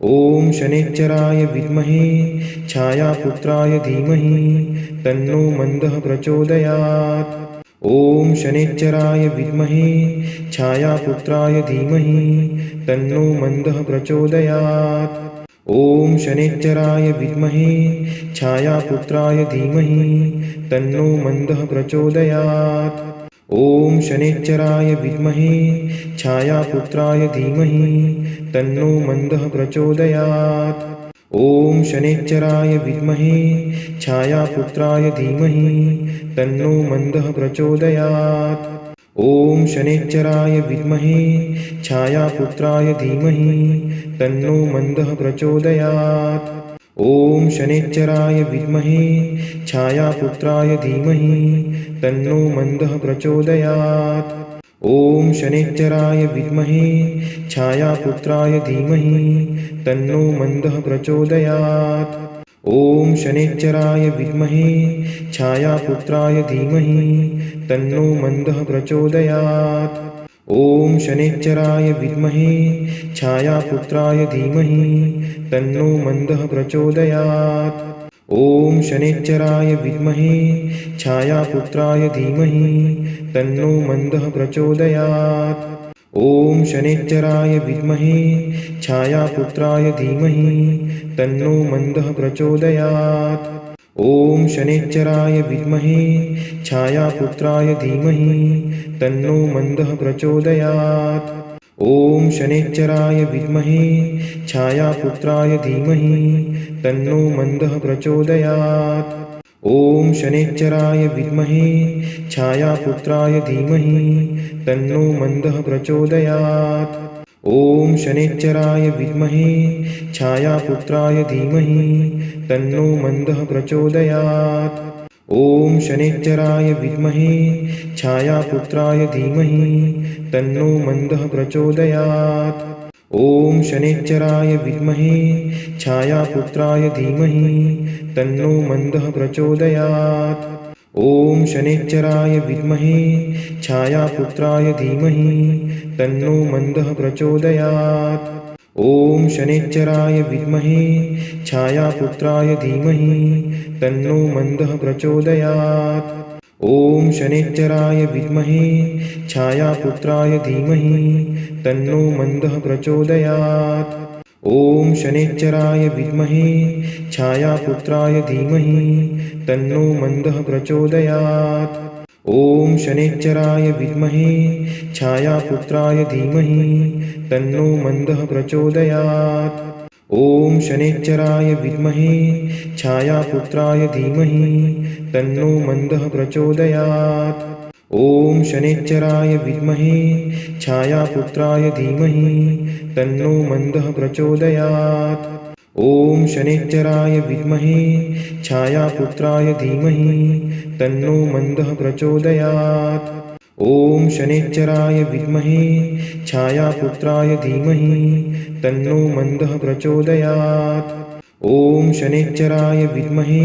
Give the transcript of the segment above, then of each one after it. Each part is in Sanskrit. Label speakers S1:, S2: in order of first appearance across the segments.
S1: ॐ शनैश्चराय विद्महे छायापुत्राय धीमहि तन्नो मन्दः प्रचोदयात्। ॐ शनैश्चराय विद्महे छायापुत्राय धीमहि तन्नो मन्दः प्रचोदयात्। ॐ शनैश्चराय विद्महे छायापुत्राय धीमहि तन्नो मन्दः प्रचोदयात्। ॐ शनैश्चराय विद्महे छायापुत्राय धीमहि तन्नो मन्दः प्रचोदयात्। ॐ शनैश्चराय विद्महे छायापुत्राय धीमहि तन्नो मन्दः प्रचोदयात्। ॐ शनैश्चराय विद्महे छायापुत्राय धीमहि तन्नो मन्दः प्रचोदयात्। ॐ शनैश्चराय विद्महे छायापुत्राय धीमहि तन्नो मन्दः प्रचोदयात्। ॐ शनैश्चराय विद्महे छायापुत्राय धीमहि तन्नो मन्दः प्रचोदयात्। ॐ शनैश्चराय विद्महे छायापुत्राय धीमहि तन्नो मन्दः प्रचोदयात्। ॐ शनैश्चराय विद्महे छायापुत्राय धीमहि तन्नो मन्दः प्रचोदयात्। ॐ शनैश्चराय विद्महे छायापुत्राय धीमहि तन्नो मन्दः प्रचोदयात्। ॐ शनैश्चराय विद्महे छायापुत्राय धीमहि तन्नो मन्दः प्रचोदयात्। ॐ शनैश्चराय विद्महे छायापुत्राय धीमहि तन्नो मन्दः प्रचोदयात्। ॐ शनैश्चराय विद्महे छायापुत्राय धीमहि तन्नो मन्दः प्रचोदयात्। ॐ शनैश्चराय विद्महे छायापुत्राय धीमहि तन्नो मन्दः प्रचोदयात्। ॐ शनैश्चराय विद्महे छायापुत्राय धीमहि तन्नो मन्दः प्रचोदयात्। ॐ शनैश्चराय विद्महे छायापुत्राय धीमहि तन्नो मन्दः प्रचोदयात्। ॐ शनैश्चराय विद्महे छायापुत्राय धीमहि तन्नो मन्दः प्रचोदयात्। ॐ शनैश्चराय विद्महे छायापुत्राय धीमहि तन्नो मन्दः प्रचोदयात्। ॐ शनैश्चराय विद्महे छायापुत्राय धीमहि तन्नो मन्दः प्रचोदयात्। ॐ शनैश्चराय विद्महे छायापुत्राय धीमहि तन्नो मन्दः प्रचोदयात्। ॐ शनैश्चराय विद्महे छायापुत्राय धीमहि तन्नो मन्दः प्रचोदयात्। ॐ शनैश्चराय विद्महे छायापुत्राय धीमहि तन्नो मन्दः प्रचोदयात्। ॐ शनैश्चराय विद्महे छायापुत्राय धीमहि तन्नो मन्दः प्रचोदयात्। ॐ शनैश्चराय विद्महे छायापुत्राय धीमहि तन्नो मन्दः प्रचोदयात्। ॐ शनैश्चराय विद्महे छायापुत्राय धीमहि तन्नो मन्दः प्रचोदयात्। ॐ शनैश्चराय विद्महे छायापुत्राय धीमहि तन्नो मन्दः प्रचोदयात्। ॐ शनैश्चराय विद्महे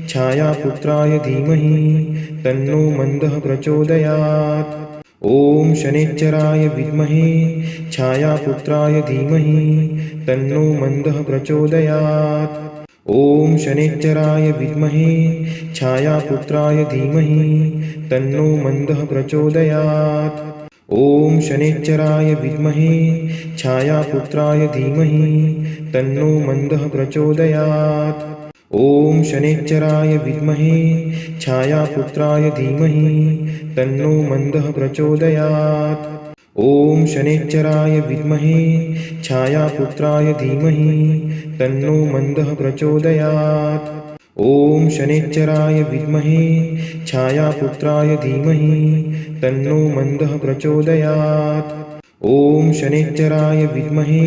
S1: छायापुत्राय धीमहि तन्नो मन्दः प्रचोदयात्। ॐ शनैश्चराय विद्महे छायापुत्राय धीमहि तन्नो मन्दः प्रचोदयात्। ॐ शनैश्चराय विद्महे छायापुत्राय धीमहि तन्नो मन्दः प्रचोदयात्। ॐ शनैश्चराय विद्महे छायापुत्राय धीमहि तन्नो मन्दः प्रचोदयात्। ॐ शनैश्चराय विद्महे छायापुत्राय धीमहि तन्नो मन्दः प्रचोदयात्। ॐ शनैश्चराय विद्महे छायापुत्राय धीमहि तन्नो मन्दः प्रचोदयात्। ॐ शनैश्चराय विद्महे छायापुत्राय धीमहि तन्नो मन्दः प्रचोदयात्। ॐ शनैश्चराय विद्महे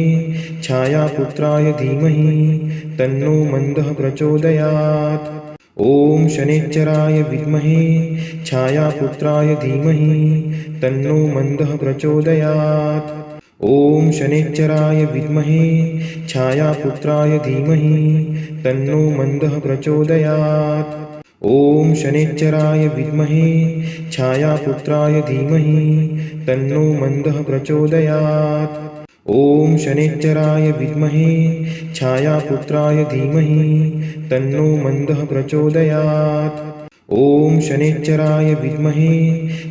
S1: छायापुत्राय धीमहि तन्नो मन्दः प्रचोदयात्। ॐ शनैश्चराय विद्महे छायापुत्राय धीमहि तन्नो मन्दः प्रचोदयात्। ॐ शनैश्चराय विद्महे छायापुत्राय धीमहि तन्नो मन्दः प्रचोदयात्। ॐ शनैश्चराय विद्महे छायापुत्राय धीमहि तन्नो मन्दः प्रचोदयात्। ॐ शनैश्चराय विद्महे छायापुत्राय धीमहि तन्नो मन्दः प्रचोदयात्। ॐ शनैश्चराय विद्महे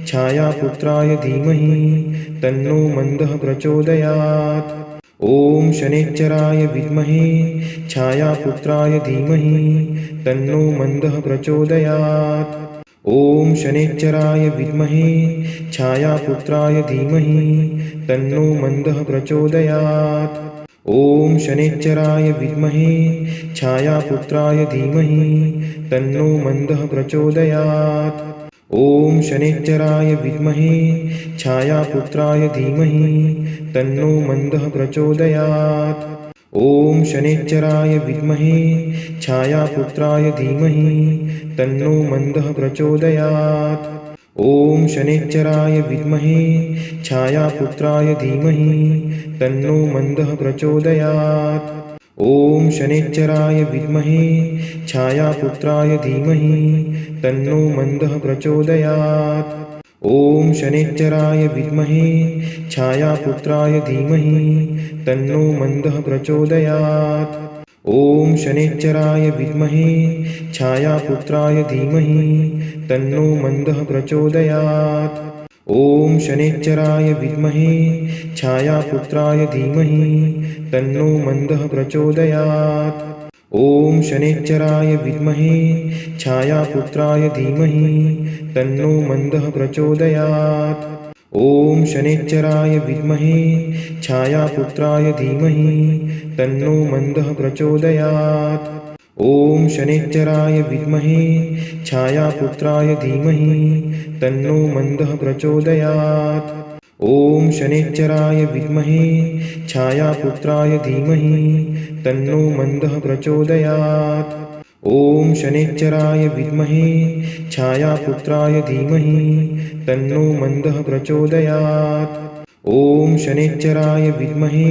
S1: छायापुत्राय धीमहि तन्नो मन्दः प्रचोदयात्। ॐ शनैश्चराय विद्महे छायापुत्राय धीमहि तन्नो मन्दः प्रचोदयात्। ॐ शनैश्चराय विद्महे छायापुत्राय धीमहि तन्नो मन्दः प्रचोदयात्। ॐ शनैश्चराय विद्महे छायापुत्राय धीमहि तन्नो मन्दः प्रचोदयात्। ॐ शनैश्चराय विद्महे छायापुत्राय धीमहि तन्नो मन्दः प्रचोदयात्। ॐ शनैश्चराय विद्महे छायापुत्राय धीमहि तन्नो मन्दः प्रचोदयात्। ॐ शनैश्चराय विद्महे छायापुत्राय धीमहि तन्नो मन्दः प्रचोदयात्। ॐ शनैश्चराय विद्महे छायापुत्राय धीमहि तन्नो मन्दः प्रचोदयात्। ॐ शनैश्चराय विद्महे छायापुत्राय धीमहि तन्नो मन्दः प्रचोदयात्। ॐ शनैश्चराय विद्महे छायापुत्राय धीमहि तन्नो मन्दः प्रचोदयात्। ॐ शनैश्चराय विद्महे छायापुत्राय धीमहि तन्नो मन्दः प्रचोदयात्। ॐ शनैश्चराय विद्महे छायापुत्राय धीमहि तन्नो मन्दः प्रचोदयात्। ॐ शनैश्चराय विद्महे छायापुत्राय धीमहि तन्नो मन्दः प्रचोदयात्। ॐ शनैश्चराय विद्महे छायापुत्राय धीमहि तन्नो मन्दः प्रचोदयात्। ॐ शनैश्चराय विद्महे छायापुत्राय धीमहि तन्नो मन्दः प्रचोदयात्। ॐ शनैश्चराय विद्महे छायापुत्राय धीमहि तन्नो मन्दः प्रचोदयात्। ॐ शनैश्चराय विद्महे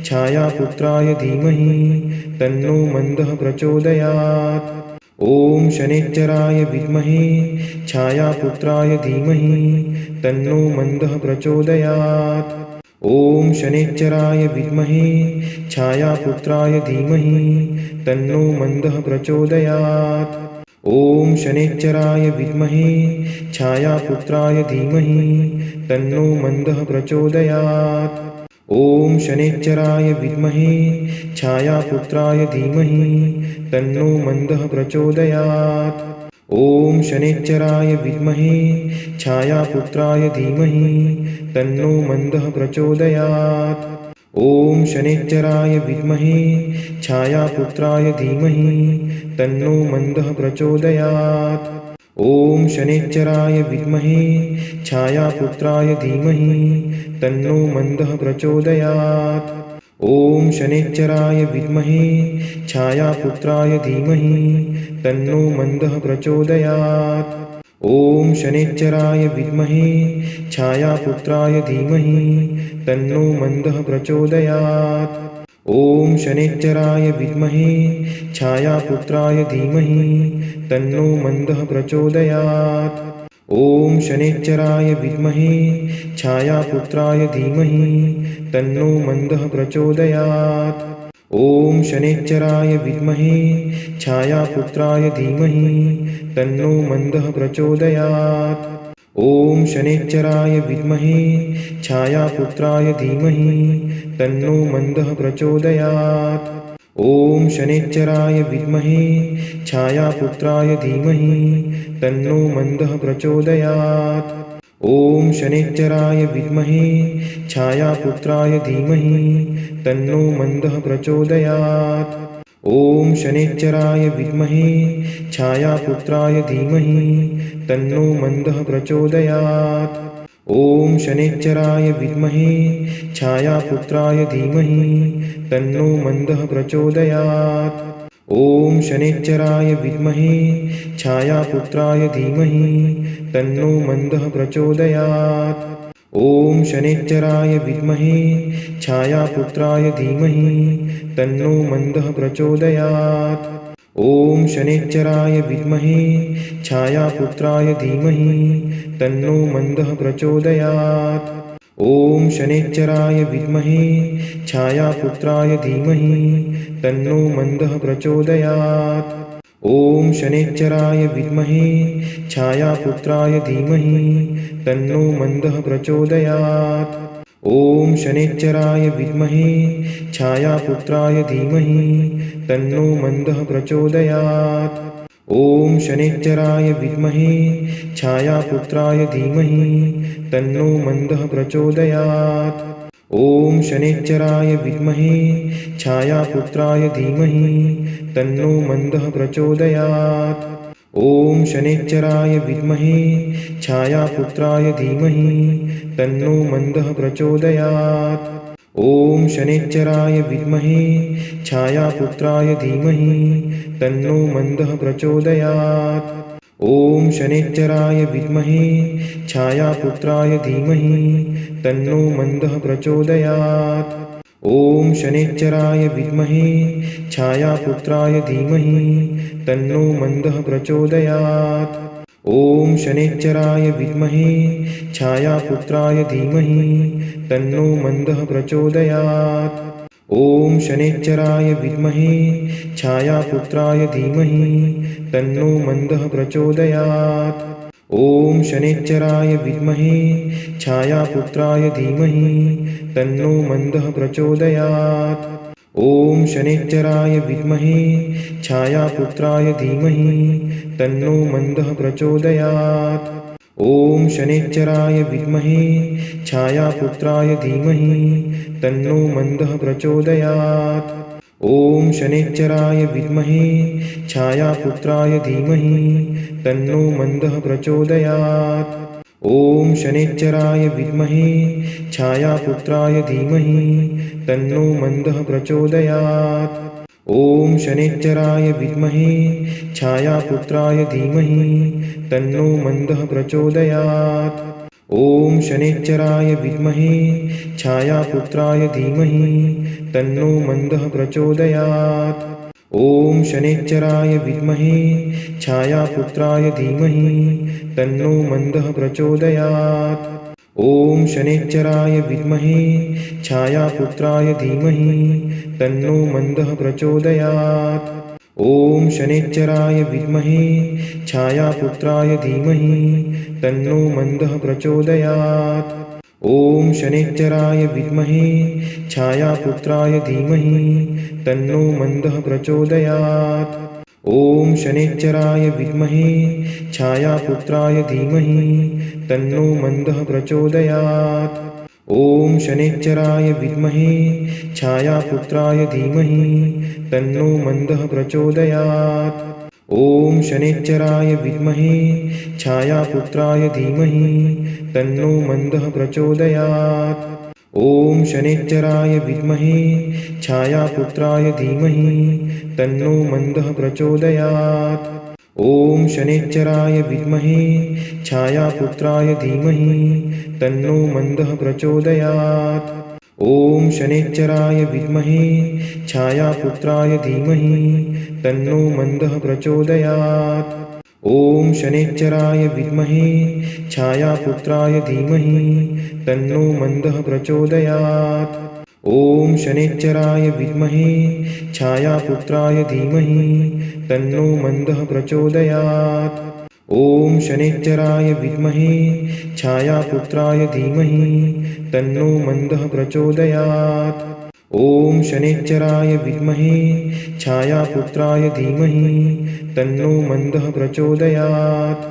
S1: छायापुत्राय धीमहि तन्नो मन्दः प्रचोदयात्। ॐ शनैश्चराय विद्महे छायापुत्राय धीमहि तन्नो मन्दः प्रचोदयात्। ॐ शनैश्चराय विद्महे छायापुत्राय धीमहि तन्नो मन्दः प्रचोदयात्। ॐ शनैश्चराय विद्महे छायापुत्राय धीमहि तन्नो मन्दः प्रचोदयात्। ॐ शनैश्चराय विद्महे छायापुत्राय धीमहि तन्नो मन्दः प्रचोदयात्। ॐ शनैश्चराय विद्महे छायापुत्राय धीमहि तन्नो मन्दः प्रचोदयात्। ॐ शनैश्चराय विद्महे छायापुत्राय धीमहि तन्नो मन्दः प्रचोदयात्। ॐ शनैश्चराय विद्महे छायापुत्राय धीमहि तन्नो मन्दः प्रचोदयात्। ॐ शनैश्चराय विद्महे छायापुत्राय धीमहि तन्नो मन्दः प्रचोदयात्। ॐ शनैश्चराय विद्महे छायापुत्राय धीमहि तन्नो मन्दः प्रचोदयात्। ॐ शनैश्चराय विद्महे छायापुत्राय धीमहि तन्नो मन्दः प्रचोदयात्। ॐ शनैश्चराय विद्महे छायापुत्राय धीमहि तन्नो मन्दः प्रचोदयात्। ॐ शनैश्चराय विद्महे छायापुत्राय धीमहि तन्नो मन्दः प्रचोदयात्। ॐ शनैश्चराय विद्महे छायापुत्राय धीमहि तन्नो मन्दः प्रचोदयात्। ॐ शनैश्चराय विद्महे छायापुत्राय धीमहि तन्नो मन्दः प्रचोदयात्। ॐ शनैश्चराय विद्महे छायापुत्राय धीमहि तन्नो मन्दः प्रचोदयात्। ॐ शनैश्चराय विद्महे छायापुत्राय धीमहि तन्नो मन्दः प्रचोदयात्। ॐ शनैश्चराय विद्महे छायापुत्राय धीमहि तन्नो मन्दः प्रचोदयात्। ॐ शनैश्चराय विद्महे छायापुत्राय धीमहि तन्नो मन्दः प्रचोदयात्। ॐ शनैश्चराय विद्महे छायापुत्राय धीमहि तन्नो मन्दः प्रचोदयात्। ॐ शनैश्चराय विद्महे छायापुत्राय धीमहि तन्नो मन्दः प्रचोदयात्। ॐ शनैश्चराय विद्महे छायापुत्राय धीमहि तन्नो मन्दः प्रचोदयात्। ॐ शनैश्चराय विद्महे छायापुत्राय धीमहि तन्नो मन्दः प्रचोदयात्। ॐ शनैश्चराय विद्महे छायापुत्राय धीमहि तन्नो मन्दः प्रचोदयात्। ॐ शनैश्चराय विद्महे छायापुत्राय धीमहि तन्नो मन्दः प्रचोदयात्। ॐ शनैश्चराय विद्महे छायापुत्राय धीमहि तन्नो मन्दः प्रचोदयात्। ॐ शनैश्चराय विद्महे छायापुत्राय धीमहि तन्नो मन्दः प्रचोदयात्। ॐ शनैश्चराय विद्महे छायापुत्राय धीमहि तन्नो मन्दः प्रचोदयात्। ॐ शनैश्चराय विद्महे छायापुत्राय धीमहि तन्नो मन्दः प्रचोदयात्। ॐ शनैश्चराय विद्महे छायापुत्राय धीमहि तन्नो मन्दः प्रचोदयात्। ॐ शनैश्चराय विद्महे छायापुत्राय धीमहि तन्नो मन्दः प्रचोदयात्। ॐ शनैश्चराय विद्महे छायापुत्राय धीमहि तन्नो मन्दः प्रचोदयात्। ॐ शनैश्चराय विद्महे छायापुत्राय धीमहि तन्नो मन्दः प्रचोदयात्। ॐ शनैश्चराय विद्महे छायापुत्राय धीमहि तन्नो मन्दः प्रचोदयात्। ॐ शनैश्चराय विद्महे छायापुत्राय धीमहि तन्नो मन्दः प्रचोदयात्। ॐ शनैश्चराय विद्महे छायापुत्राय धीमहि तन्नो मन्दः प्रचोदयात्। ॐ शनैश्चराय विद्महे छायापुत्राय धीमहि तन्नो मन्दः प्रचोदयात्। ॐ शनैश्चराय विद्महे छायापुत्राय धीमहि तन्नो मन्दः प्रचोदयात्। ॐ शनैश्चराय विद्महे छायापुत्राय धीमहि तन्नो मन्दः प्रचोदयात्। ॐ शनैश्चराय विद्महे छायापुत्राय धीमहि तन्नो मन्दः प्रचोदयात्। ॐ शनैश्चराय विद्महे छायापुत्राय धीमहि तन्नो मन्दः प्रचोदयात्। ॐ शनैश्चराय विद्महे छायापुत्राय धीमहि तन्नो मन्दः प्रचोदयात्। ॐ शनैश्चराय विद्महे छायापुत्राय धीमहि तन्नो मन्दः प्रचोदयात्। ॐ शनैश्चराय विद्महे छायापुत्राय धीमहि तन्नो मन्दः प्रचोदयात्। ॐ शनैश्चराय विद्महे छायापुत्राय धीमहि तन्नो मन्दः प्रचोदयात्। ॐ शनैश्चराय विद्महे छायापुत्राय धीमहि तन्नो मन्दः प्रचोदयात्। ॐ शनैश्चराय विद्महे छायापुत्राय धीमहि तन्नो मन्दः प्रचोदयात्। ॐ शनैश्चराय विद्महे छायापुत्राय धीमहि तन्नो मन्दः प्रचोदयात्। ॐ शनैश्चराय विद्महे छायापुत्राय धीमहि तन्नो मन्दः प्रचोदयात्। ॐ शनैश्चराय विद्महे छायापुत्राय धीमहि तन्नो मन्दः प्रचोदयात्। ॐ शनैश्चराय विद्महे छायापुत्राय धीमहि तन्नो मन्दः प्रचोदयात्। ॐ शनैश्चराय विद्महे छायापुत्राय धीमहि तन्नो मन्दः प्रचोदयात्। ॐ शनैश्चराय विद्महे छायापुत्राय धीमहि तन्नो मन्दः प्रचोदयात्।